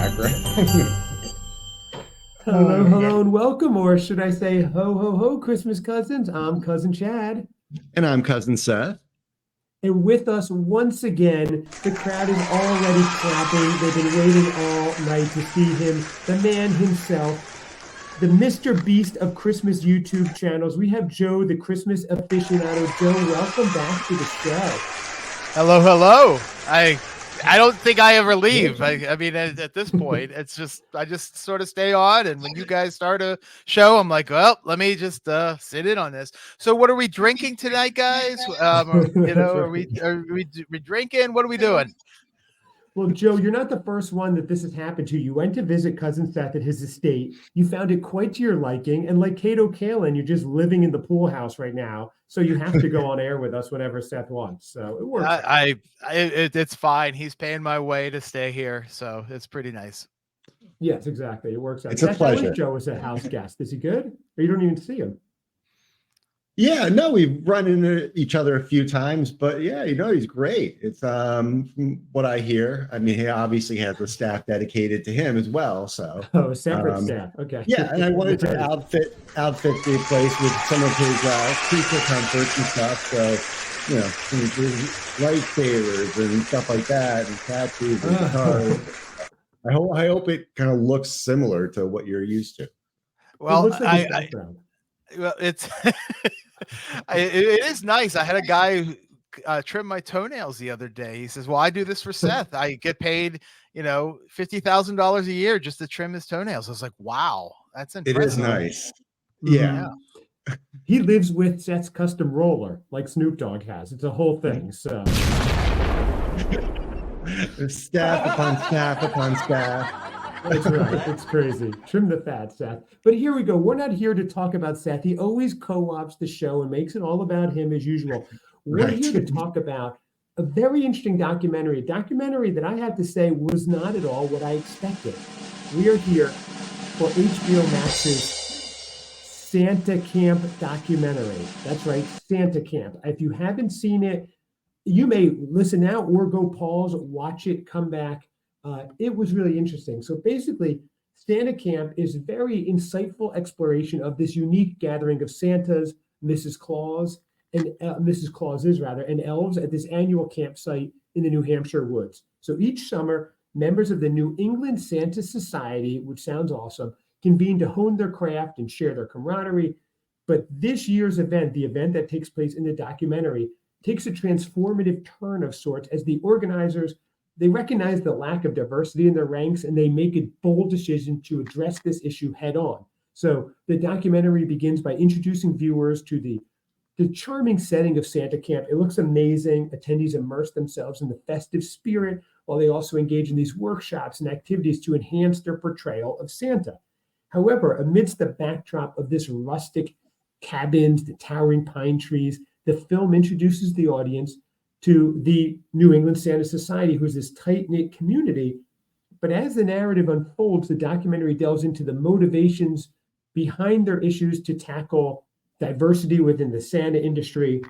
background. Hello, hello, and welcome, or should I say ho, ho, ho, Christmas cousins. I'm Cousin Chad. And I'm Cousin Seth. And with us once again, the crowd is already clapping. They've been waiting all night to see him, the man himself, the Mr. Beast of Christmas YouTube channels. We have Joe, the Christmas aficionado. Joe, welcome back to the show. Hello, hello. I don't think I ever leave. I mean, at this point, it's just I just sort of stay on, and when you guys start a show, I'm like, well, let me just sit in on this. So, what are we drinking tonight, guys? Are we drinking? What are we doing? Well, Joe, you're not the first one that this has happened to. You went to visit Cousin Seth at his estate. You found it quite to your liking. And like Kato Kalin, you're just living in the pool house right now. So you have to go on air with us whenever Seth wants. So it works. It's fine. He's paying my way to stay here. So it's pretty nice. Yes, exactly. It works out. It's a pleasure. I wish Joe was a house guest. Is he good? Or you don't even see him? Yeah, no, we've run into each other a few times, but yeah, he's great. It's from what I hear. I mean, he obviously has the staff dedicated to him as well. So separate staff. Okay. Yeah, and I wanted to outfit the place with some of his creature comforts and stuff. So, his lightsabers and stuff like that, and tattoos and guitars. I hope it kind of looks similar to what you're used to. Well, it looks like it's it is nice. I had a guy who trim my toenails the other day. He says, well, I do this for Seth. I get paid, $50,000 a year just to trim his toenails. I was like, wow, that's impressive. It is nice. Yeah. He lives with Seth's custom roller like Snoop Dogg has. It's a whole thing. So staff upon staff upon staff. That's right. It's crazy. Trim the fat, Seth. But here we go. We're not here to talk about Seth. He always co-ops the show and makes it all about him as usual. We're here to talk about a very interesting documentary, a documentary that I have to say was not at all what I expected. We are here for HBO Max's Santa Camp documentary. That's right, Santa Camp. If you haven't seen it, you may listen now or go pause, watch it, come back. It was really interesting. So basically, Santa Camp is a very insightful exploration of this unique gathering of Santas, Mrs. Claus, and and elves at this annual campsite in the New Hampshire woods. So each summer, members of the New England Santa Society, which sounds awesome, convene to hone their craft and share their camaraderie. But this year's event, the event that takes place in the documentary, takes a transformative turn of sorts as the organizers they recognize the lack of diversity in their ranks, and they make a bold decision to address this issue head on. So the documentary begins by introducing viewers to the charming setting of Santa Camp. It looks amazing. Attendees immerse themselves in the festive spirit while they also engage in these workshops and activities to enhance their portrayal of Santa. However, amidst the backdrop of this rustic cabins, the towering pine trees, the film introduces the audience to the New England Santa Society, who's this tight-knit community. But as the narrative unfolds, the documentary delves into the motivations behind their issues to tackle diversity within the Santa industry.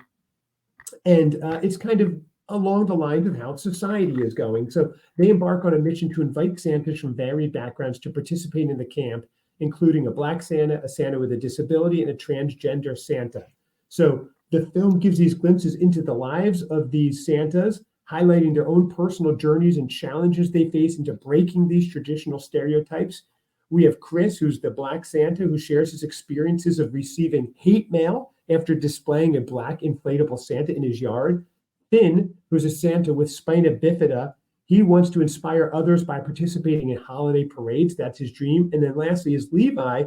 And it's kind of along the lines of how society is going. So they embark on a mission to invite Santas from varied backgrounds to participate in the camp, including a Black Santa, a Santa with a disability, and a transgender Santa. So the film gives these glimpses into the lives of these Santas, highlighting their own personal journeys and challenges they face into breaking these traditional stereotypes. We have Chris, who's the Black Santa, who shares his experiences of receiving hate mail after displaying a Black inflatable Santa in his yard. Finn, who's a Santa with spina bifida, he wants to inspire others by participating in holiday parades. That's his dream. And then lastly is Levi,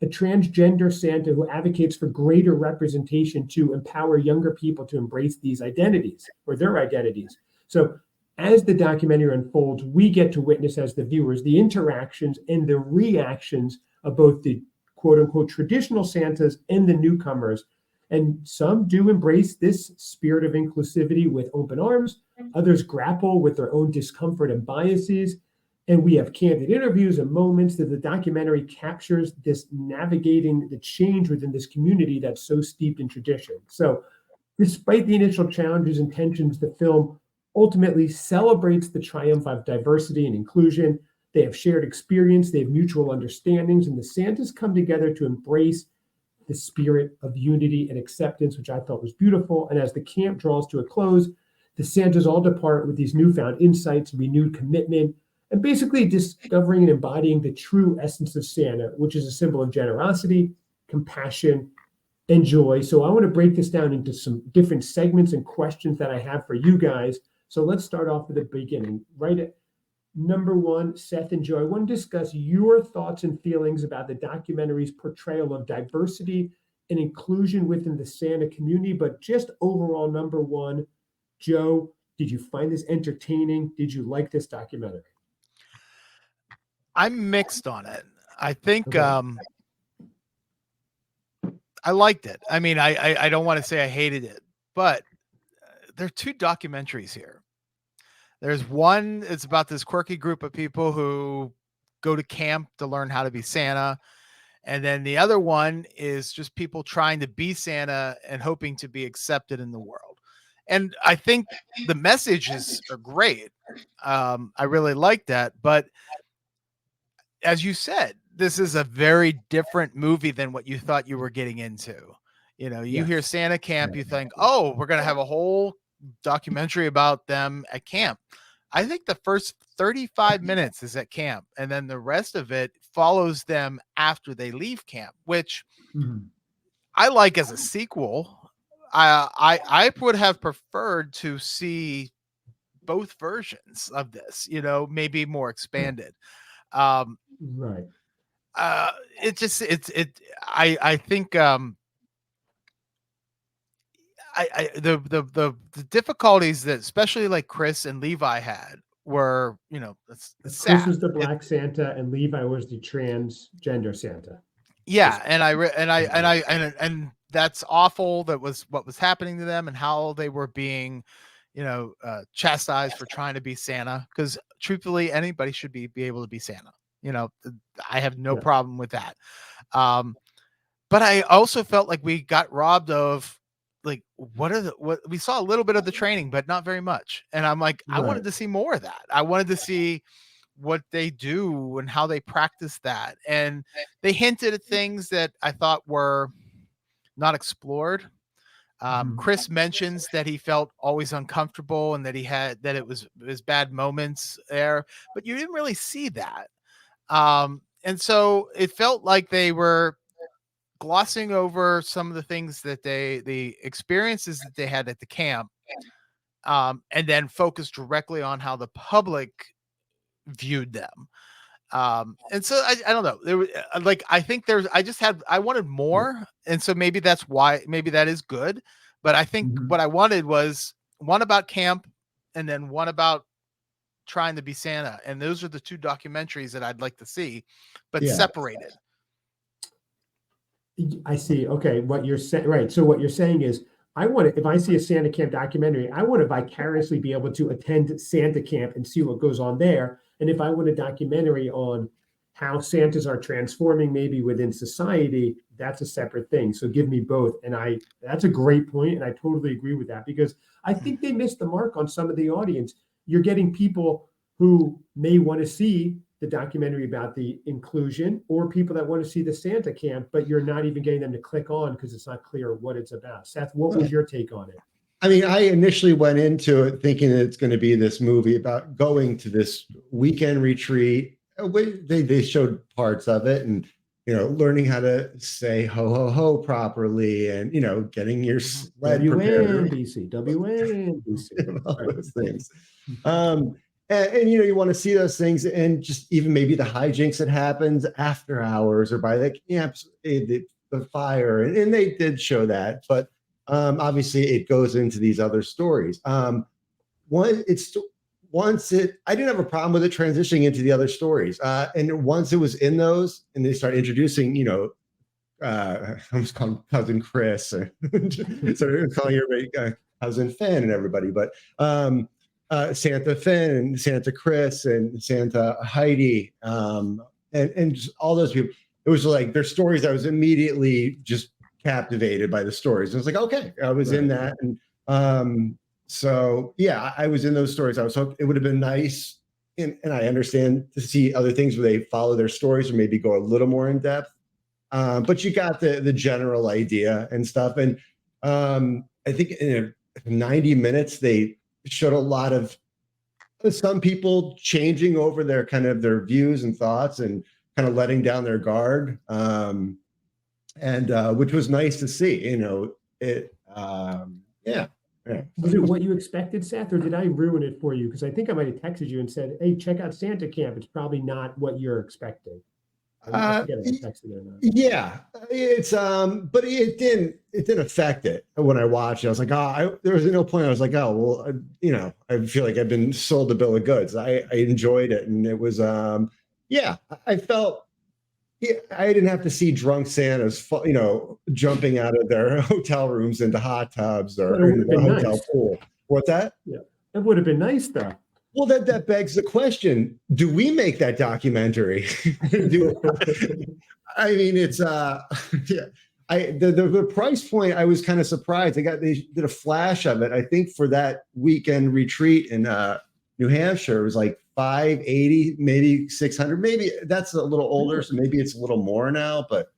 a transgender Santa who advocates for greater representation to empower younger people to embrace these identities or their identities. So as the documentary unfolds, we get to witness as the viewers the interactions and the reactions of both the quote unquote traditional Santas and the newcomers. And some do embrace this spirit of inclusivity with open arms. Others grapple with their own discomfort and biases. And we have candid interviews and moments that the documentary captures this navigating the change within this community that's so steeped in tradition. So despite the initial challenges and tensions, the film ultimately celebrates the triumph of diversity and inclusion. They have shared experience, they have mutual understandings, and the Santas come together to embrace the spirit of unity and acceptance, which I thought was beautiful. And as the camp draws to a close, the Santas all depart with these newfound insights, renewed commitment, and basically discovering and embodying the true essence of Santa, which is a symbol of generosity, compassion, and joy. So I want to break this down into some different segments and questions that I have for you guys. So let's start off at the beginning. Right at number one, Seth and Joe, I want to discuss your thoughts and feelings about the documentary's portrayal of diversity and inclusion within the Santa community. But just overall, number one, Joe, did you find this entertaining? Did you like this documentary? I'm mixed on it. I think Okay. I liked it. I mean, I don't want to say I hated it, but there are two documentaries here. There's one, it's about this quirky group of people who go to camp to learn how to be Santa. And then the other one is just people trying to be Santa and hoping to be accepted in the world. And I think the messages are great. I really like that. But as you said, this is a very different movie than what you thought you were getting into. You know, you hear Yes. Santa camp, you think, oh, we're going to have a whole documentary about them at camp. I think the first 35 minutes is at camp, and then the rest of it follows them after they leave camp, which I like as a sequel. I would have preferred to see both versions of this, you know, maybe more expanded. Right. It just I think the difficulties that especially like Chris and Levi had were, you know, it's Chris sad. was the Black Santa and Levi was the transgender Santa. Yeah, and that's awful. That was what was happening to them and how they were being, you know, chastised for trying to be Santa. Because truthfully, anybody should be able to be Santa. You know, I have no problem with that. But I also felt like we got robbed of, like, what we saw a little bit of the training, but not very much. And I'm like, I wanted to see more of that. I wanted to see what they do and how they practice that. And they hinted at things that I thought were not explored. Chris mentions that he felt always uncomfortable and that it was bad moments there, but you didn't really see that. And so it felt like they were glossing over some of the things that the experiences that they had at the camp, and then focused directly on how the public viewed them. And so I don't know. There was like, I think I wanted more. And so maybe that's why, maybe that is good. But I think what I wanted was one about camp and then one about trying to be Santa. And those are the two documentaries that I'd like to see, but separated. I see. Okay. What you're saying, right. So what you're saying is, if I see a Santa camp documentary, I want to vicariously be able to attend Santa camp and see what goes on there. And if I want a documentary on how Santas are transforming maybe within society, that's a separate thing. So give me both. And that's a great point. And I totally agree with that, because I think they missed the mark on some of the audience. You're getting people who may want to see the documentary about the inclusion, or people that want to see the Santa camp, but you're not even getting them to click on because it's not clear what it's about. Seth, what was your take on it? I mean, I initially went into it thinking that it's going to be this movie about going to this weekend retreat. They showed parts of it, and, you know, learning how to say ho ho ho properly, and, you know, getting your sled prepared. WNBC. All those things. And you know, you want to see those things, and just even maybe the hijinks that happens after hours or by the camps, the fire, and they did show that, but obviously it goes into these other stories. I didn't have a problem with it transitioning into the other stories, and once it was in those, and they start introducing, you know, I was calling cousin Chris, or so calling everybody cousin Finn and everybody, but Santa Finn and Santa Chris and Santa Heidi, and just all those people. It was like their stories. I was immediately just captivated by the stories. I was like, okay, I was in that, and so yeah, I was in those stories. I was hoping it would have been nice, and I understand to see other things where they follow their stories or maybe go a little more in depth. But you got the general idea and stuff. And I think in 90 minutes, they showed a lot of some people changing over their kind of their views and thoughts and kind of letting down their guard. And which was nice to see, yeah. Was it what you expected, Seth, or did I ruin it for you? Because I think I might have texted you and said, "Hey, check out Santa Camp." It's probably not what you're expecting. I forget if I texted it or not. Yeah, it's but it didn't affect it when I watched it. I was like, there was no point. I was like, oh well, I feel like I've been sold a bill of goods. I enjoyed it, and it was yeah, I felt. Yeah, I didn't have to see drunk Santas, jumping out of their hotel rooms into hot tubs or into the hotel pool. What's that? Yeah, it would have been nice, though. Well, that begs the question: do we make that documentary? I mean, it's yeah. The price point. I was kind of surprised. They did a flash of it. I think for that weekend retreat in New Hampshire, it was like $580, maybe $600. Maybe that's a little older, so maybe it's a little more now. But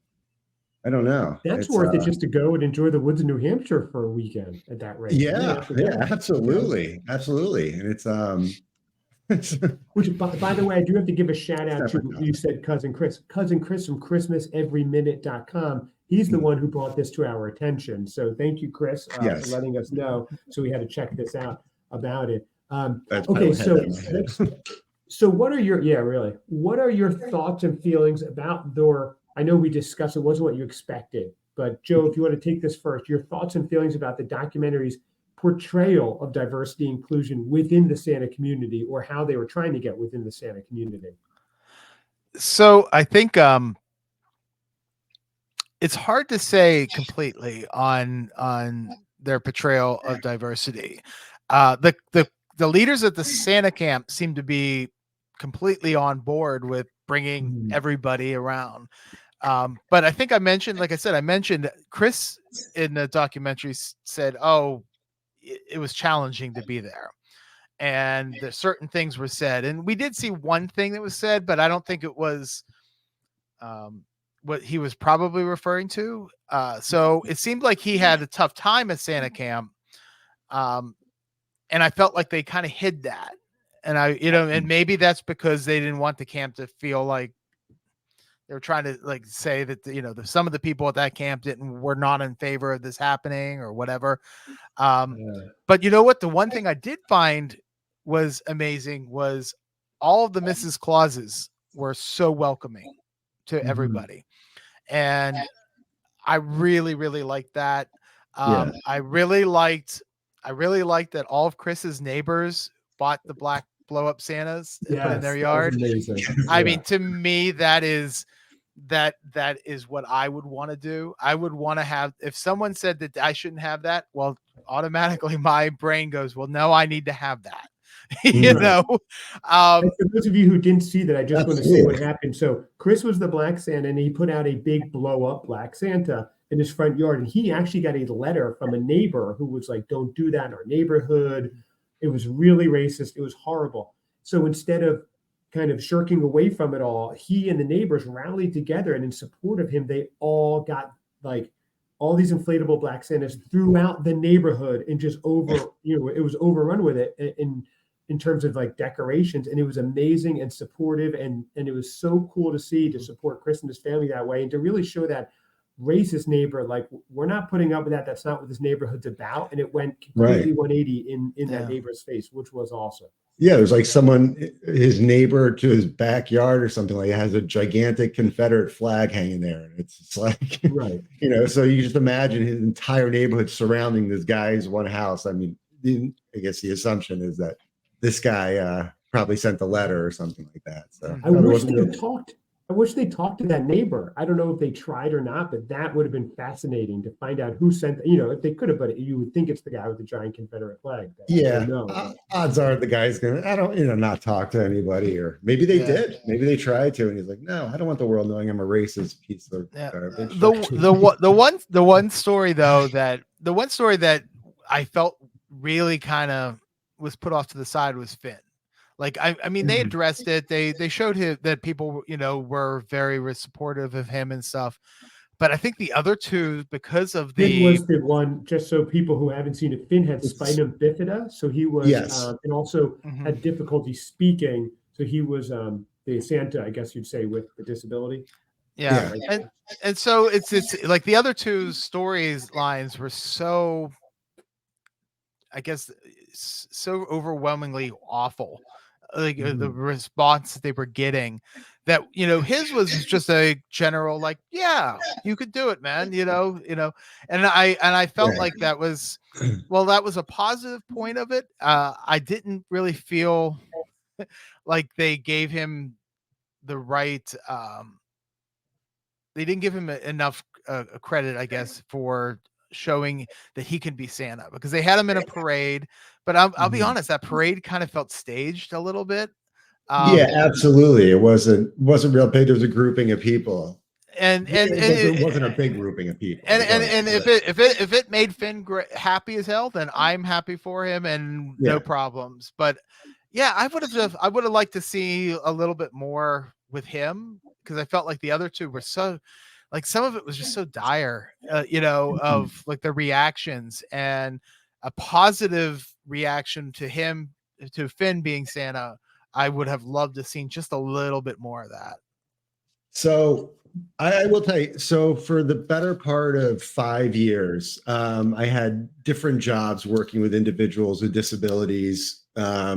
I don't know. That's worth it just to go and enjoy the woods of New Hampshire for a weekend at that rate. Yeah, absolutely. And it's which, by the way, I do have to give a shout out to, you said Cousin Chris from ChristmasEveryMinute.com. He's the one who brought this to our attention. So thank you, Chris, for letting us know. So we had to check this out about it. Okay, so what are your thoughts and feelings about I know we discussed it wasn't what you expected, but Joe, if you want to take this first, your thoughts and feelings about the documentary's portrayal of diversity inclusion within the Santa community, or how they were trying to get within the Santa community. So I think it's hard to say completely on their portrayal of diversity. The leaders at the Santa camp seem to be completely on board with bringing everybody around. But I think I mentioned Chris in the documentary said, oh, it was challenging to be there. And there certain things were said. And we did see one thing that was said, but I don't think it was what he was probably referring to. So it seemed like he had a tough time at Santa camp. And I felt like they kind of hid that. And and maybe that's because they didn't want the camp to feel like they were trying to say that, some of the people at that camp were not in favor of this happening or whatever. But you know what? The one thing I did find was amazing was all of the Mrs. Clauses were so welcoming to everybody. And I really, really liked that. I really liked that all of Chris's neighbors bought the black blow up Santas and put in their yard. I mean, to me, that is what I would want to do. I would want to have, if someone said that I shouldn't have that, well, automatically my brain goes, well, no, I need to have that. For those of you who didn't see that, I just want to say what happened. So Chris was the black Santa, and he put out a big blow up black Santa in his front yard, and he actually got a letter from a neighbor who was like, don't do that in our neighborhood. It was really racist. It was horrible. So instead of kind of shirking away from it all, he and the neighbors rallied together, and in support of him, they all got all these inflatable black Santas throughout the neighborhood, and just it was overrun with it in terms of decorations. And it was amazing and supportive. And it was so cool to see, to support Chris and his family that way, and to really show that racist neighbor, we're not putting up with that. That's not what this neighborhood's about. And it went completely 180 in that neighbor's face, which was awesome. Yeah, there's someone, his neighbor to his backyard or something has a gigantic Confederate flag hanging there. And it's right. So you just imagine his entire neighborhood surrounding this guy's one house. I mean, I guess the assumption is that this guy probably sent a letter or something like that. So I wish they talked to that neighbor. I don't know if they tried or not, but that would have been fascinating to find out who sent, if they could have, but you would think it's the guy with the giant Confederate flag. Odds are the guy's going to, not talk to anybody, or maybe they did. Maybe they tried to, and he's like, no, I don't want the world knowing I'm a racist piece of garbage. The one story that I felt really kind of was put off to the side was Finn. Like, I mean, they addressed it. They showed him that people, were very supportive of him and stuff. But I think the other two, because of Finn the, was the one, just so people who haven't seen it, Finn had It's, spina bifida. So he was, yes. and also Mhm. had difficulty speaking. So he was the Santa, I guess you'd say, with the disability. yeah. Yeah. And so it's like the other two stories lines were so, I guess, so overwhelmingly awful, like the Mhm. response that they were getting, that his was just a general, like, yeah, you could do it, man, and I felt Right. like that was, well, that was a positive point of it. I didn't really feel like they gave him the right, they didn't give him enough credit, I guess, for showing that he can be Santa, because they had him in a parade. But I'll be Mhm. honest, that parade kind of felt staged a little bit. Yeah, Um, absolutely. It wasn't real big. There was a grouping of people. and Yeah, and It and wasn't a big grouping of people. and It and, wasn't. and But if it made Finn happy as hell, then I'm happy for him and no yeah. problems. But yeah, I would have liked to see a little bit more with him, because I felt like the other two were so, like, some of it was just so dire, Mhm. of like the reactions, and a positive reaction to him, to Finn being Santa. I would have loved to seen just a little bit more of that. So I will tell you, so for the better part of 5 years, I had different jobs working with individuals with disabilities,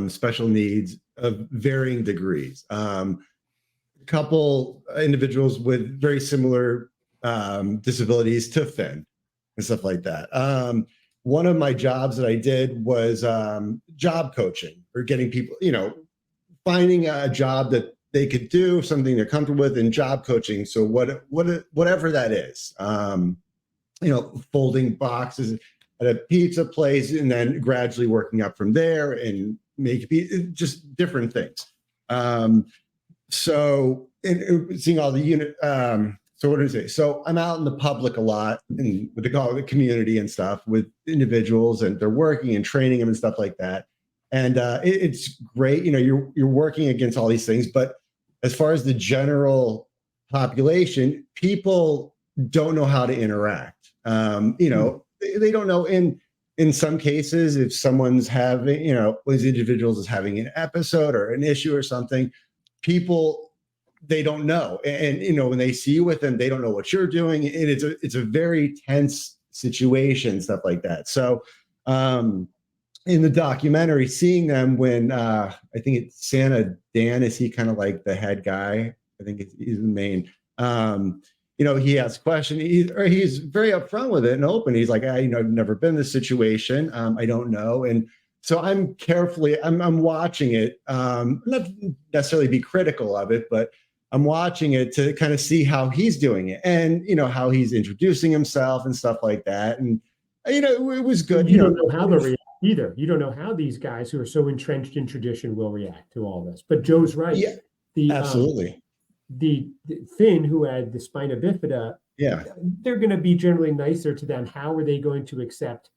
special needs of varying degrees. A couple individuals with very similar disabilities to Finn and stuff like that. One of my jobs that I did was job coaching, or getting people, finding a job that they could do, something they're comfortable with, and job coaching. So whatever that is, folding boxes at a pizza place, and then gradually working up from there, and make just different things. Seeing all the unit. So what do I say? So I'm out in the public a lot, and what they call the community and stuff, with individuals, and they're working and training them and stuff like that. And it's great. You're working against all these things, but as far as the general population, people don't know how to interact. They don't know. In some cases, if someone's having, these individuals is having an episode or an issue or something, people, they don't know. And when they see you with them, they don't know what you're doing, and it's a very tense situation, stuff like that. So in the documentary, seeing them when I think it's Santa Dan, is he kind of like the head guy? I think he's the main. He asks questions. He's very upfront with it and open. He's like, I've never been in this situation. I don't know. And so I'm watching it, not necessarily be critical of it, but I'm watching it to kind of see how he's doing it, and how he's introducing himself and stuff like that. And it was good. You don't know how they'll react either. You don't know how these guys who are so entrenched in tradition will react to all this. But Joe's right. Yeah, The absolutely. the Finn, who had the spina bifida, Yeah, they're going to be generally nicer to them. How are they going to accept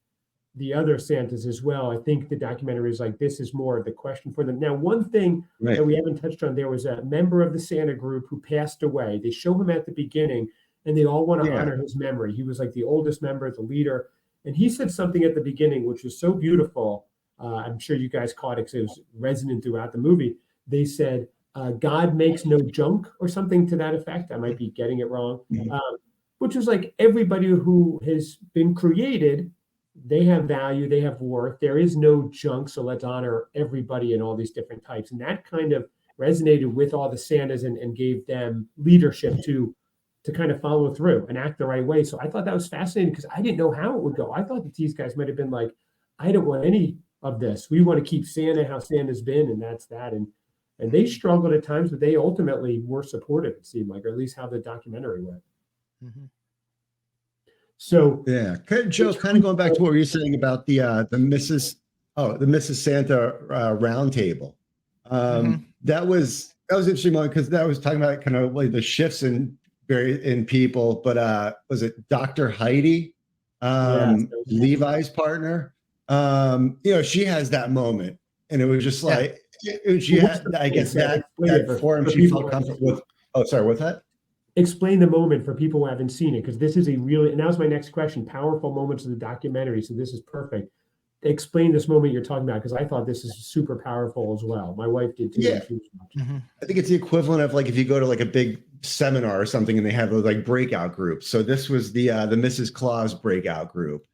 the other Santas as well? I think the documentary is like, this is more of the question for them. Now, one thing right. that we haven't touched on, there was a member of the Santa group who passed away. They show him at the beginning, and they all want to Yeah, honor his memory. He was like the oldest member, the leader. And he said something at the beginning, which was so beautiful. I'm sure you guys caught it because it was resonant throughout the movie. They said, God makes no junk, or something to that effect. I might be getting it wrong. mhm, Which was like, everybody who has been created, they have value, they have worth. There is no junk, so let's honor everybody in all these different types. And that kind of resonated with all the Santas, and gave them leadership to kind of follow through and act the right way. So I thought that was fascinating, because I didn't know how it would go. I thought that these guys might have been like, I don't want any of this. We want to keep Santa how Santa's been, and that's that. And they struggled at times, but they ultimately were supportive, it seemed like, or at least how the documentary went. Mhm. So yeah. Joe, kind of going back to what you were saying about the Mrs. Santa round table. Mhm. That was interesting moment, because that was talking about kind of like the shifts in people. But was it Dr. Heidi, yeah, Levi's partner? She has that moment, and it was just Yeah. like, I guess that Explain it form for she people felt who haven't comfortable seen with. Oh, sorry, what's that? explain the moment for people who haven't seen it, because this is a really, and that was my next question, powerful moments of the documentary. So this is perfect. Explain this moment you're talking about, because I thought this is super powerful as well. My wife did too when Yeah, she was watching. Mhm. I think it's the equivalent of like if you go to like a big seminar or something and they have those like breakout groups. So this was the Mrs. Claus breakout group.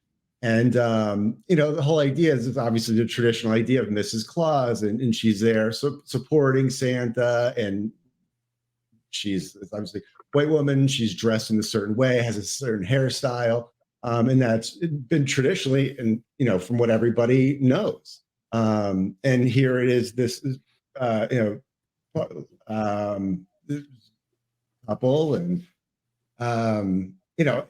And the whole idea is obviously the traditional idea of Mrs. Claus, and she's there supporting Santa, and she's obviously a white woman. She's dressed in a certain way, has a certain hairstyle, and that's been traditionally, and from what everybody knows. And here it is, this this couple, and um, you know,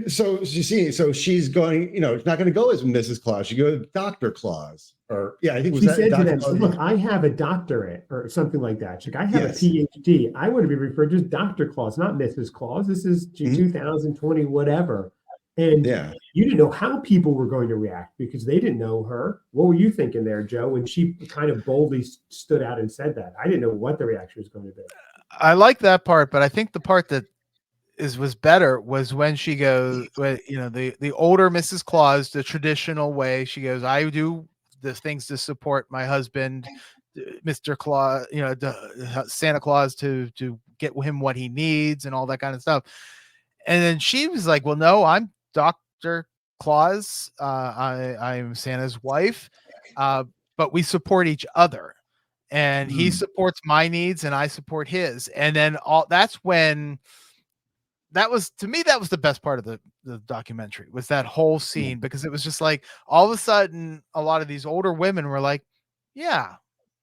so you see, so she's going, it's not going to go as Mrs. Claus. She goes Dr. Claus, or yeah, I think it was She that said to Dr. them, Claus. look, I have a doctorate or something like that. She's like, I have a Yes. PhD. I want to be referred to as Dr. Claus, not Mrs. Claus. This is Mhm. 2020, whatever. And Yeah. you didn't know how people were going to react because they didn't know her. What were you thinking there, Joe, when she kind of boldly stood out and said that? I didn't know what the reaction was going to be. I like that part, but I think the part that was better was when she goes, when, the older Mrs. Claus, the traditional way, she goes, I do the things to support my husband, Mr. Claus, Santa Claus, to get him what he needs and all that kind of stuff. And then she was like, well, no, I'm Dr. Claus. I'm Santa's wife. But we support each other, and he supports my needs and I support his. And then that's when, that was, to me, that was the best part of the documentary, was that whole scene, because it was just like, all of a sudden, a lot of these older women were like, yeah,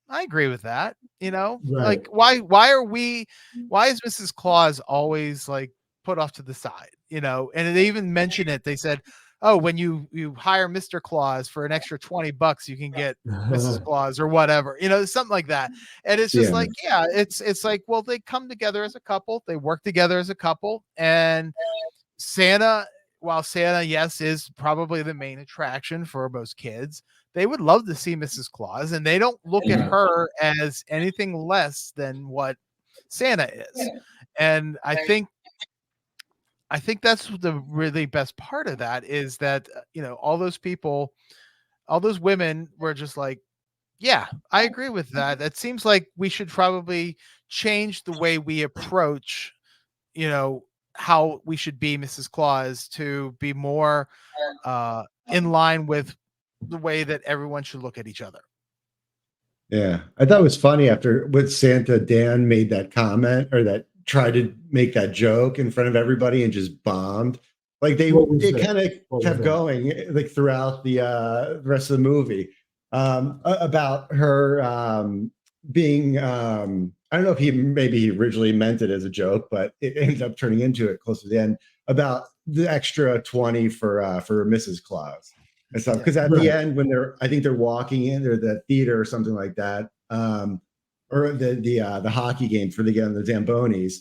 I agree with that. Right. Like, why is Mrs. Claus always like put off to the side? And they even mentioned it. They said, oh, when you hire Mr. Claus for an extra $20, you can get Mrs. Claus or whatever, something like that. And it's just Yeah. like, yeah, it's like, well, they come together as a couple, they work together as a couple, and Santa, while Santa, yes, is probably the main attraction for most kids, they would love to see Mrs. Claus, and they don't look at her as anything less than what Santa is. And I think that's the really best part of that, is that, all those people, all those women were just like, yeah, I agree with that. It seems like we should probably change the way we approach, how we should be Mrs. Claus, to be more in line with the way that everyone should look at each other. Yeah, I thought it was funny after with Santa, Dan made that comment, or that tried to make that joke in front of everybody and just bombed. Like it kind of kept going like throughout the rest of the movie, about her being. I don't know if he originally meant it as a joke, but it ended up turning into it close to the end, about the extra 20 for Mrs. Claus and stuff. Because at the end, when I think they're walking in, or the theater or something like that, or the hockey game for the Zambonis.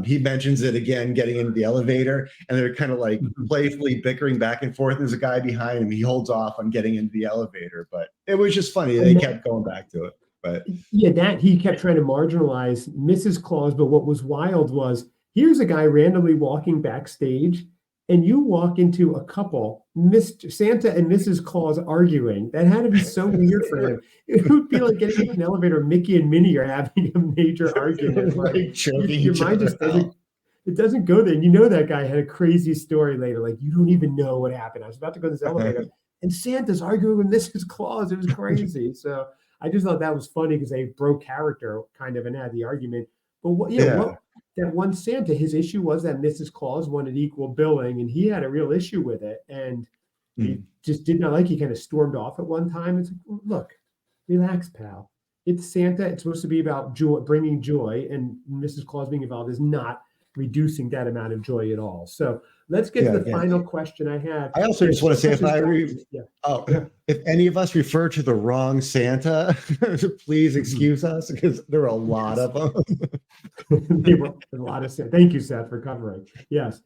He mentions it again, getting into the elevator, and they're kind of like playfully bickering back and forth. There's a guy behind him. He holds off on getting into the elevator, but it was just funny. They kept going back to it. But yeah, that he kept trying to marginalize Mrs. Claus. But what was wild was, here's a guy randomly walking backstage, and you walk into a couple, Mr. Santa and Mrs. Claus, arguing. That had to be so weird for him. It would be like getting in an elevator, Mickey and Minnie are having a major argument. Like, your mind just doesn't go there. And that guy had a crazy story later. Like, you don't even know what happened. I was about to go to this elevator, and Santa's arguing with Mrs. Claus. It was crazy. So I just thought that was funny, because they broke character kind of and had the argument. But what that one Santa, his issue was that Mrs. Claus wanted equal billing, and he had a real issue with it. And he just did not like, he kind of stormed off at one time. It's like, look, relax, pal. It's Santa. It's supposed to be about joy, bringing joy, and Mrs. Claus being involved is not reducing that amount of joy at all. So let's get to the final question I have. I also just want to say, if any of us refer to the wrong Santa, please excuse us, because there are a lot of them. There were a lot of Santa. Thank you, Seth, for covering. Yes.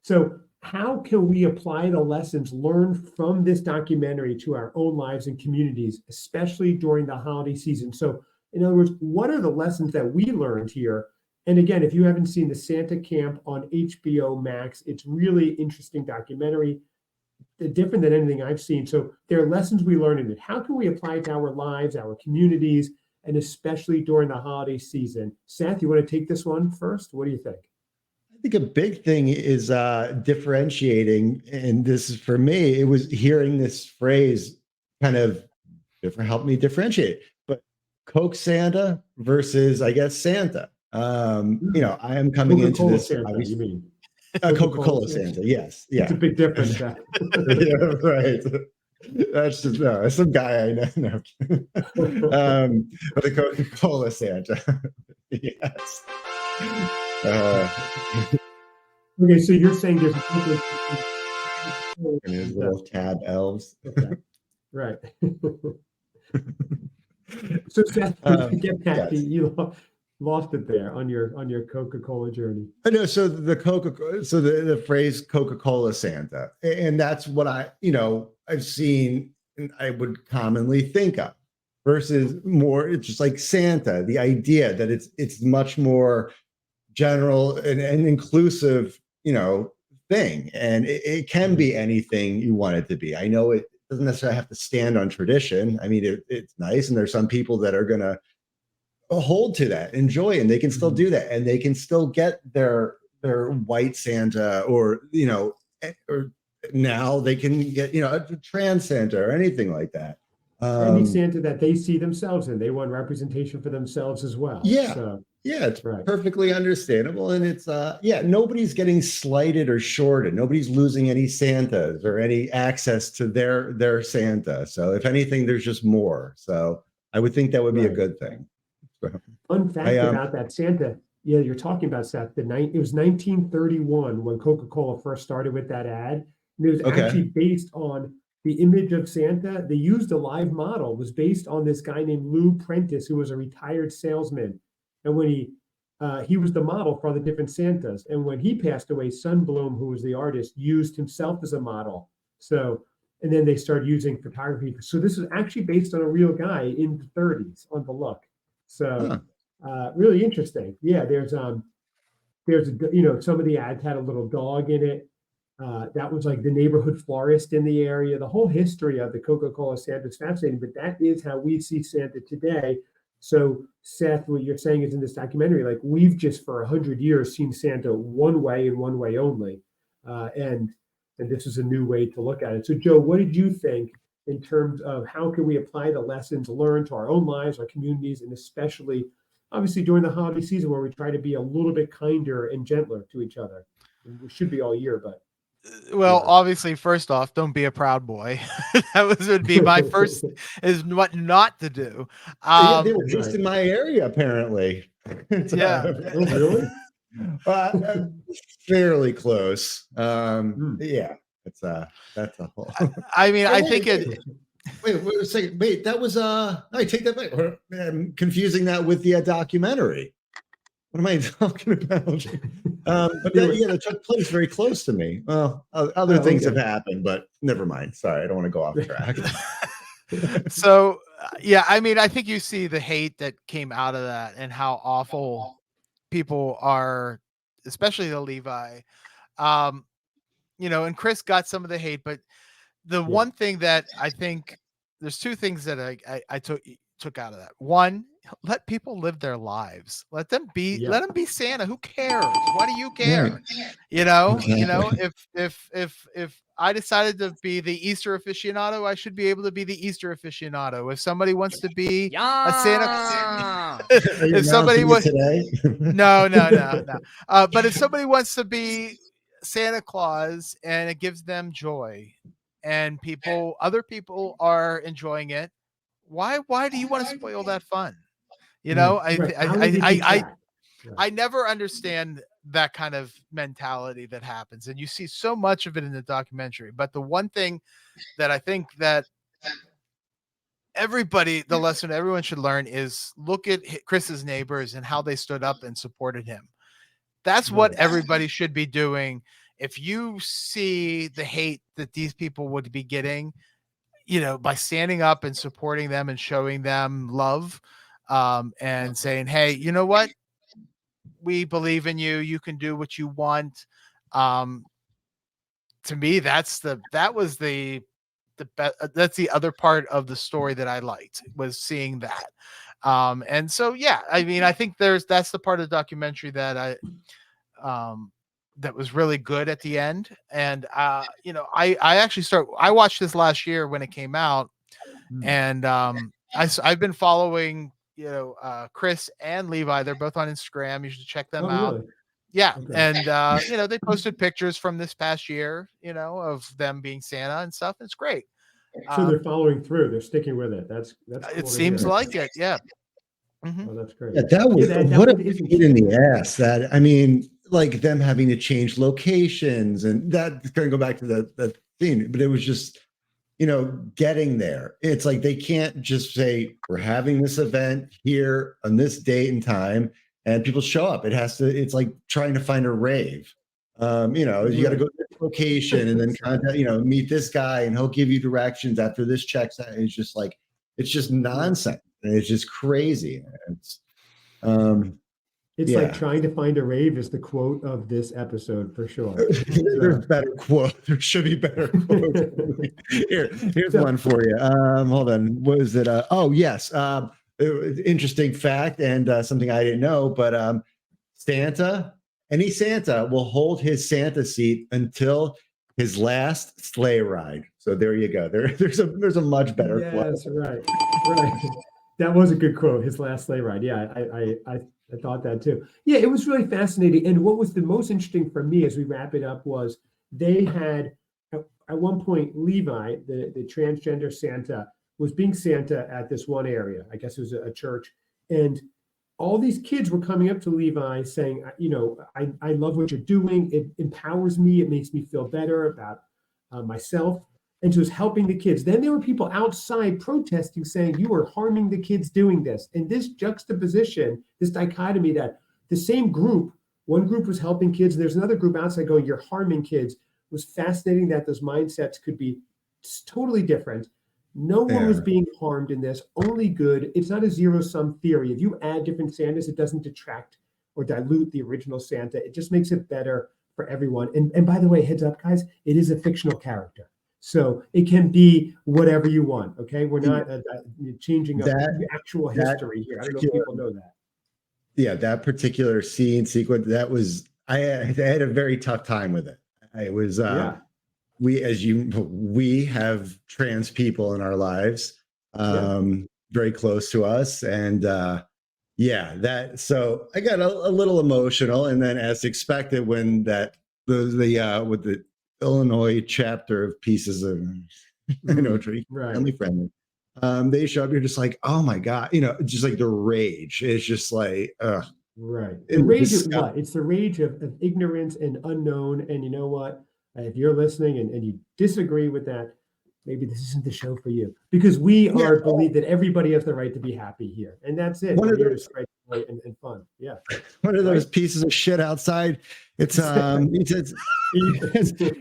So how can we apply the lessons learned from this documentary to our own lives and communities, especially during the holiday season? So, in other words, what are the lessons that we learned here? And again, if you haven't seen the Santa Camp on HBO Max, it's really interesting documentary, different than anything I've seen. So there are lessons we learn in it. How can we apply it to our lives, our communities, and especially during the holiday season? Seth, you want to take this one first? What do you think? I think a big thing is differentiating, and this is for me. It was hearing this phrase kind of different, help me differentiate. But Coke Santa versus, I guess, Santa. I am coming into Coca-Cola this. Santa, you mean? Coca-Cola Santa, yes, yeah. It's a big difference, Seth. Yeah, right. That's just some guy I know. But the Coca-Cola Santa, yes. Okay, so you're saying there's a difference And his little tab elves. Okay. Right. So Seth, get back. Yes. You lost it there on your Coca-Cola journey. I know. So the phrase Coca-Cola Santa, and that's what I've seen and I would commonly think of, versus more, it's just like Santa, the idea that it's much more general and inclusive, thing. And it can be anything you want it to be. I know it doesn't necessarily have to stand on tradition. I mean, it's nice. And there's some people that are going to hold to that, enjoy, and they can still do that. And they can still get their white Santa, or now they can get, a trans Santa or anything like that. Any Santa that they see themselves in, they want representation for themselves as well. Yeah. So, yeah, it's right. perfectly understandable. And it's, nobody's getting slighted or shorted. Nobody's losing any Santas or any access to their Santa. So if anything, there's just more. So I would think that would be a good thing. So, fun fact about that Santa, you're talking about, Seth, it was 1931 when Coca-Cola first started with that ad. And it was actually based on the image of Santa. They used a live model. It was based on this guy named Lou Prentice, who was a retired salesman. And when he was the model for all the different Santas. And when he passed away, Sunbloom, who was the artist, used himself as a model. So, and then they started using photography. So this is actually based on a real guy in the 30s on the look. So really interesting. Yeah, there's some of the ads had a little dog in it. That was like the neighborhood florist in the area. The whole history of the Coca-Cola Santa is fascinating, but that is how we see Santa today. So Seth, what you're saying is in this documentary, like we've just for 100 years seen Santa one way and one way only. And this is a new way to look at it. So Joe, what did you think in terms of how can we apply the lessons learned to our own lives, our communities, and especially obviously during the holiday season where we try to be a little bit kinder and gentler to each other? We should be all year, but. Well, obviously, first off, don't be a proud boy. would be my first, is what not to do. They were just in my area, apparently. Yeah. Really? Fairly close. Yeah, that's a whole. I mean, I think it. Wait a second. Wait, that was I take that back. I'm confusing that with the documentary. What am I talking about? But that took place very close to me. Well, other things have happened, but never mind. Sorry, I don't want to go off track. So, yeah, I mean, I think you see the hate that came out of that and how awful people are, especially the Levi. And Chris got some of the hate, but the one thing that I think there's two things that I took out of that. One, let people live their lives. Let them be Santa. Who cares? Why do you care? If I decided to be the Easter aficionado, I should be able to be the Easter aficionado. If somebody wants to be a Santa, if somebody wants today, no. But if somebody wants to be Santa Claus and it gives them joy, and other people are enjoying it, why do you want to spoil that fun? I never understand that kind of mentality that happens, and you see so much of it in the documentary. But the one thing that I think that the lesson everyone should learn is look at Chris's neighbors and how they stood up and supported him. That's what everybody should be doing if you see the hate that these people would be getting, by standing up and supporting them and showing them love, and saying, hey, you know what? We believe in you. You can do what you want. Um, to me, that's the other part of the story that I liked, was seeing that. And so, yeah, I mean, I think that's the part of the documentary that that was really good at the end. And, I watched this last year when it came out, and, I've been following, Chris and Levi. They're both on Instagram. You should check them Oh, out. really? Yeah. Okay. And, they posted pictures from this past year, of them being Santa and stuff. It's great. So they're following through. They're sticking with it. That's cool It to seems hear. like it. Yeah. Mhm. Oh, that's great. Yeah, that was that what a one is pain in the ass. That, I mean, like them having to change locations, and that's going to go back to the theme, but it was just, getting there. It's like they can't just say we're having this event here on this date and time, and people show up. It's like trying to find a rave. You got to go to this location and then contact, meet this guy, and he'll give you directions after this checks out. It's just like, it's just nonsense. And it's just crazy. It's like trying to find a rave is the quote of this episode for sure. There's better quote. There should be better quotes. Here's one for you. Hold on. What is it? Oh, yes. Interesting fact, and something I didn't know, but any Santa will hold his Santa seat until his last sleigh ride. So there you go. There's a much better quote. Yes, right. That was a good quote. His last sleigh ride. Yeah, I thought that too. Yeah, it was really fascinating. And what was the most interesting for me as we wrap it up was they had, at one point, Levi, the transgender Santa, was being Santa at this one area. I guess it was a church. And all these kids were coming up to Levi saying, I love what you're doing. It empowers me. It makes me feel better about myself. And so it was helping the kids. Then there were people outside protesting, saying, you are harming the kids doing this. And this juxtaposition, this dichotomy that the same group, one group was helping kids, and there's another group outside going, you're harming kids, was fascinating that those mindsets could be totally different. No one was being harmed in this, only good. It's not a zero-sum theory. If you add different Santas, it doesn't detract or dilute the original Santa. It just makes it better for everyone. And by the way, heads up, guys, it is a fictional character. So it can be whatever you want. Okay, we're not changing up the actual history here. I don't know if people know that. Yeah, that particular sequence, that was I had a very tough time with it. It was we have trans people in our lives, very close to us, and so I got a little emotional, and then as expected when with the Illinois chapter of Pieces of Family Friendly, they show up, you're just like, oh my God, just like the rage. It's just like, right. The rage of what? It's the rage of ignorance and unknown. And you know what? If you're listening and you disagree with that, maybe this isn't the show for you, because we believe that everybody has the right to be happy here. And that's it. We're here to spread joy and fun. Yeah. One of those pieces of shit outside. It's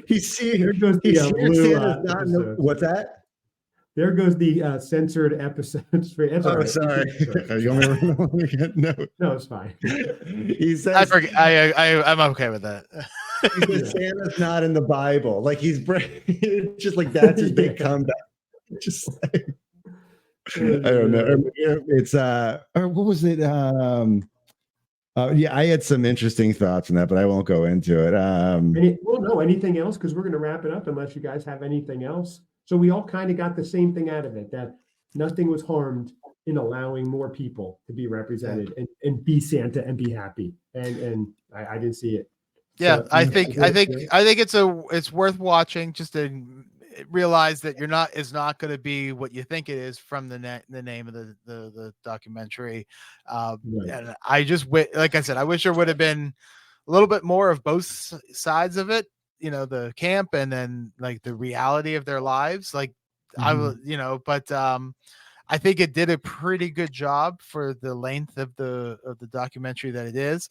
he's seeing what's that? There goes the censored episodes. Sorry. You want me to No, it's fine. He says, I forget. I'm okay with that. He says Santa's not in the Bible. Like just like that's his big comeback. Just like, I don't know. It's what was it? I had some interesting thoughts on that, but I won't go into it. Anything else? Because we're going to wrap it up unless you guys have anything else. So we all kind of got the same thing out of it, that nothing was harmed in allowing more people to be represented and be Santa and be happy. And I didn't see it. Yeah, So, I think it's worth watching, just to realize that is not going to be what you think it is from the name of the documentary. And I just like I said, I wish there would have been a little bit more of both sides of it. The camp and then like the reality of their lives. Like I will, but I think it did a pretty good job for the length of the documentary that it is.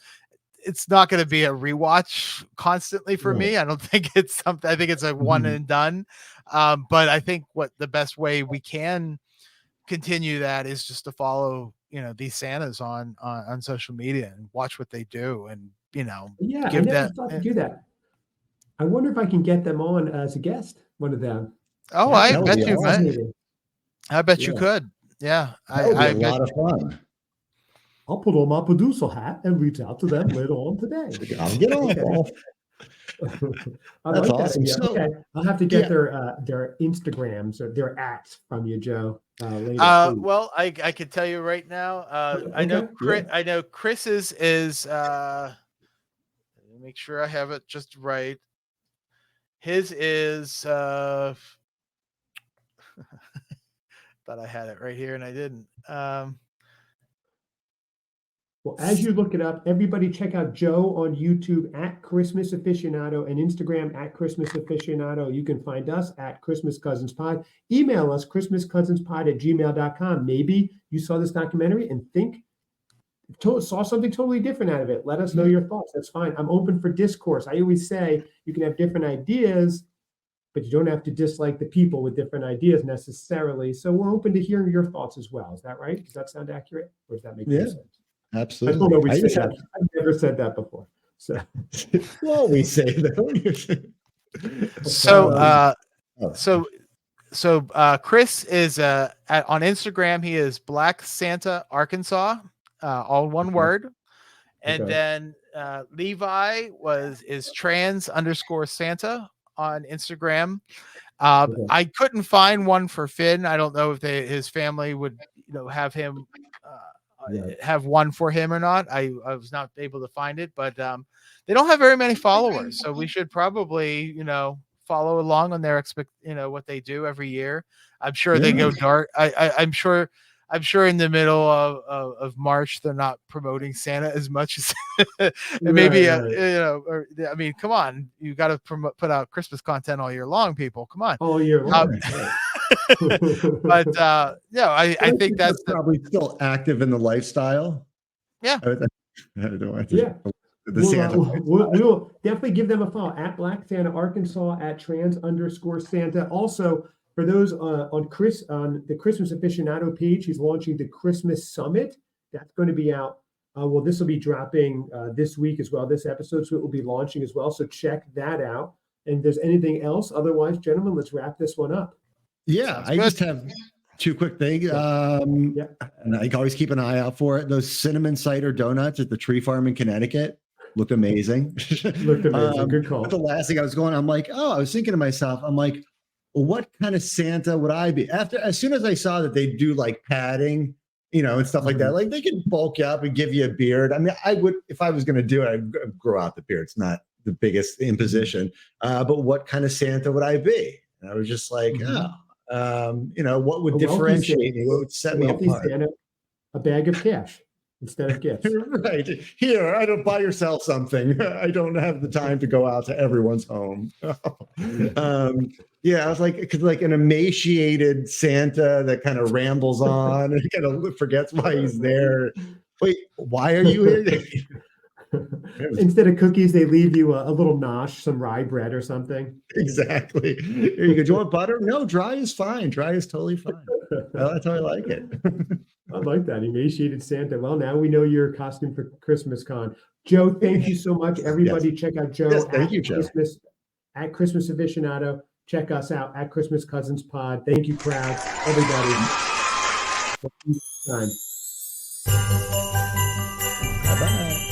it's not going to be a rewatch constantly for me. I don't think it's something. I think it's a one and done. But I think what the best way we can continue that is just to follow, these Santas on social media and watch what they do, and I give never that. thought to do that. I wonder if I can get them on as a guest, one of them. Oh, I bet you might. I bet you could. Yeah, that would be a lot of fun. I'll put on my producer hat and reach out to them later on today. I'll get on. That's like awesome. So, okay, I'll have to get their Instagrams or their @s from you, Joe. Later, well, I could tell you right now. I know Chris's is. Make sure I have it just right. His is. Thought I had it right here and I didn't. Well, as you look it up, everybody check out Joe on YouTube @Christmas Aficionado and Instagram @Christmas Aficionado. You can find us @Christmas Cousins Pod. Email us christmascousinspod@gmail.com. Maybe you saw this documentary and saw something totally different out of it. Let us know your thoughts. That's fine. I'm open for discourse. I always say you can have different ideas, but you don't have to dislike the people with different ideas necessarily. So we're open to hearing your thoughts as well. Is that right? Does that sound accurate? Or does that make sense? Absolutely. I don't know. I've never said that before. So, well, we say that. So Chris is on Instagram. He is Black Santa Arkansas, all one word, and then Levi is trans_Santa on Instagram. I couldn't find one for Finn. I don't know if his family would have him. Have one for him or not. I was not able to find it, but they don't have very many followers, so we should probably follow along on their what they do every year. I'm sure they go dark. I'm sure in the middle of March they're not promoting Santa as much as maybe I mean, come on, you got to put out Christmas content all year long, people. Come on, all year long. But I think that's probably still active in the lifestyle. Yeah. We'll definitely give them a follow @Black Santa Arkansas @trans_Santa. Also, for those on the Christmas Aficionado page, he's launching the Christmas Summit. That's going to be out. This will be dropping this week as well. This episode, so it will be launching as well. So check that out. And if there's anything else, otherwise, gentlemen, let's wrap this one up. Yeah, I just have two quick things. And I can always keep an eye out for it. Those cinnamon cider donuts at the Tree Farm in Connecticut looked amazing. Good call. But the last thing I was going, I was thinking to myself, I'm like, well, what kind of Santa would I be? As soon as I saw that they do like padding, and stuff like that, like they can bulk you up and give you a beard. I mean, I would, if I was going to do it, I'd grow out the beard. It's not the biggest imposition. But what kind of Santa would I be? And I was just like, what would differentiate me? What would set me apart? Santa, a bag of cash instead of gifts. Right. Here, I don't buy yourself something. I don't have the time to go out to everyone's home. I was like an emaciated Santa that kind of rambles on and kind of forgets why he's there. Wait, why are you here? Instead of cookies, they leave you a little nosh, some rye bread or something. Exactly. Here you go. Do you want butter? No, dry is fine. Dry is totally fine. That's how I like it. I like that. Emaciated Santa. Well, now we know your costume for Christmas Con. Joe, thank you so much. Everybody check out Joe Christmas Aficionado. Check us out @Christmas Cousins Pod. Thank you, crowd. Everybody. Time. Bye-bye.